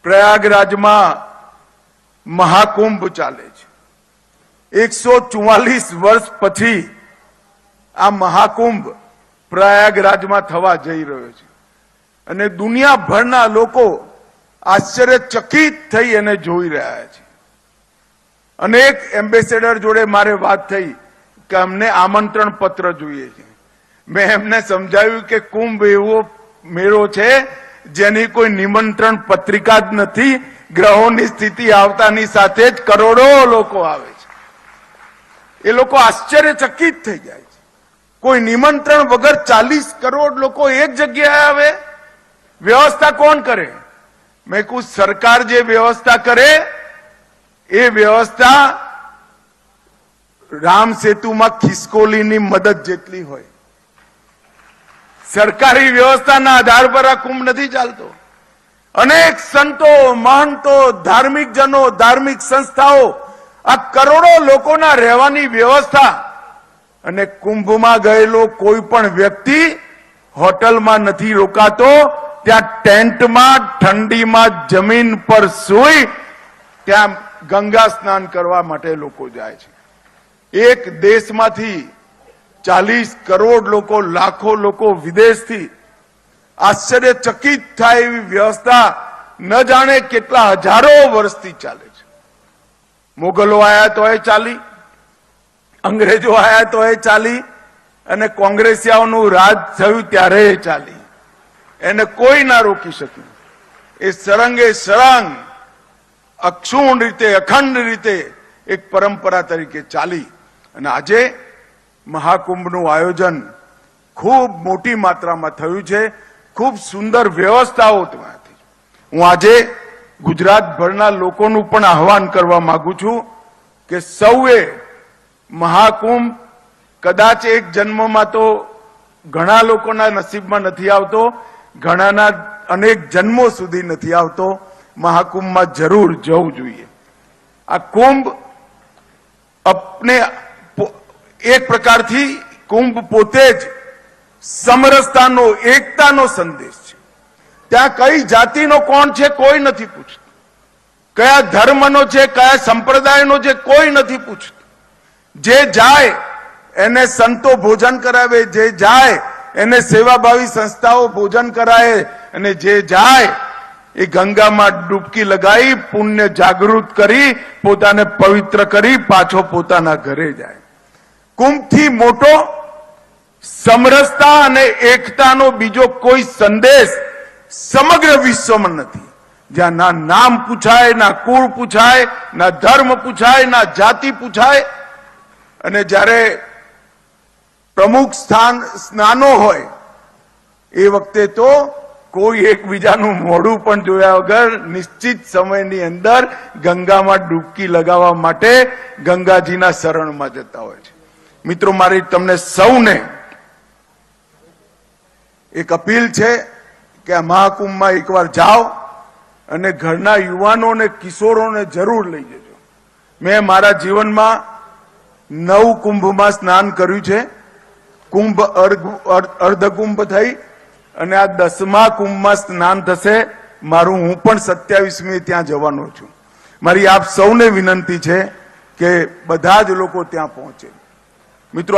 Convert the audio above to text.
પ્રયાગરાજમાં મહાકુંભ ચાલે છે। 144 વર્ષ પછી આ મહાકુંભ પ્રયાગરાજમાં થવા જઈ રહ્યો છે અને દુનિયાભરના લોકો આશ્ચર્યચકિત થઈ અને જોઈ રહ્યા છે। અનેક એમ્બેસેડર જોડે મારે વાત થઈ કે અમને આમંત્રણ પત્ર જોઈએ છે। મેં એમને સમજાવ્યું કે કુંભ એવો મેળો છે જેની કોઈ નિમંત્રણ પત્રિકા જ નથી। ગ્રહોની સ્થિતિ આવતાની સાથે જ કરોડો લોકો આવે છે। એ લોકો આશ્ચર્યચકિત થઈ જાય છે। કોઈ નિમંત્રણ વગર 40 કરોડ લોકો એક જગ્યાએ આવે, વ્યવસ્થા કોણ કરે? મેં કહ્યું સરકાર જે વ્યવસ્થા કરે એ વ્યવસ્થા રામ સેતુમાં ખિસકોલીની મદદ જેટલી હોય। સરકારી વ્યવસ્થાના આધાર પર આ કુંભ નથી ચાલતો। અનેક સંતો, મહંતો, ધાર્મિક જનો, ધાર્મિક સંસ્થાઓ, આ કરોડો લોકોના રહેવાની વ્યવસ્થા અને કુંભમાં ગયેલો કોઈ પણ વ્યક્તિ હોટલમાં નથી રોકાતો। ત્યાં ટેન્ટમાં ઠંડીમાં જમીન પર સૂઈ ત્યાં ગંગા સ્નાન કરવા માટે લોકો જાય છે। એક દેશમાંથી 40 કરોડ લોકો, લાખો લોકો વિદેશથી આશ્ચર્યચકિત થાય એવી વ્યવસ્થા ન જાણે કેટલા હજારો વર્ષથી ચાલે છે। મોગલો આયા તો એ ચાલી, અંગ્રેજો આયા તો એ ચાલી, અને કોંગ્રેસિયાઓનું રાજ થયું ત્યારે એ ચાલી। એને કોઈ ના રોકી શક્યું। એ સળંગે સળંગ અક્ષુણ રીતે, અખંડ રીતે એક પરંપરા તરીકે ચાલી અને આજે મહાકુંભનું આયોજન ખૂબ મોટી માત્રામાં થયું છે। ખૂબ સુંદર વ્યવસ્થાઓ ત્યાંથી। હું આજે ગુજરાતભરના લોકોનું પણ આહવાન કરવા માંગુ છું કે સૌએ મહાકુંભ કદાચ એક જન્મમાં તો ઘણા લોકોના નસીબમાં નથી આવતો, ઘણાના અનેક જન્મો સુધી નથી આવતો। મહાકુંભમાં જરૂર જવું જોઈએ। આ કુંભ अपने एक प्रकारથી કુંભ પોતે જ સમરસતાનો, એકતાનો સંદેશ છે। ત્યાં કઈ જાતિનો કોણ છે કોઈ નથી પૂછતું, કયા ધર્મનો છે, કયા સંપ્રદાયનો છે કોઈ નથી પૂછતું। જે જાય એને સંતો ભોજન કરાવે, જે જાય એને સેવાભાવી સંસ્થાઓ ભોજન કરાવે અને જે જાય એ ગંગામાં ડૂબકી લગાવી પુણ્ય જાગૃત કરી પોતાને પવિત્ર કરી પાછો પોતાના ઘરે જાય। કુંભથી મોટો સમરસતા અને એકતાનો બીજો કોઈ સંદેશ સમગ્ર વિશ્વમાં નથી। જ્યાં ના નામ પૂછાય, ના કુળ પૂછાય, ના ધર્મ પૂછાય, ના જાતિ પૂછાય, અને જ્યારે પ્રમુખ સ્નાનો હોય એ વખતે તો કોઈ એકબીજાનું મોઢું પણ જોયા વગર નિશ્ચિત સમયની અંદર ગંગામાં ડૂબકી લગાવવા માટે ગંગાજીના શરણમાં જતા હોય છે। મિત્રો, મારી તમને સૌને એક અપીલ છે કે આ મહાકુંભમાં એકવાર જાઓ અને ઘરના યુવાનો અને કિશોરોને જરૂર લઈ જજો। મેં મારા જીવનમાં 9 કુંભમાં સ્નાન કર્યું છે। કુંભ અર્ધકુંભ થઈ અને આ 10મા કુંભમાં સ્નાન થશે મારું। હું પણ 27મી ત્યાં જવાનો છું। મારી આપ સૌને વિનંતી છે કે બધા જ લોકો ત્યાં પહોંચે। મિત્રો,